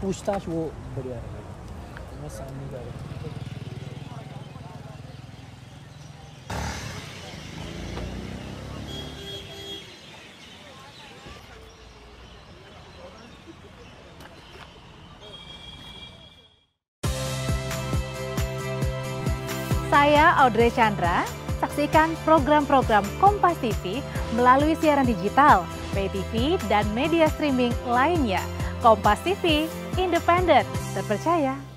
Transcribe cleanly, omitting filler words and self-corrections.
पूछताछ वो बढ़िया है, मैं सामने जा रहा हूँ। Saya Audrey Chandra, saksikan program-program Kompas TV melalui siaran digital, pay TV, dan media streaming lainnya. Kompas TV, independen, terpercaya.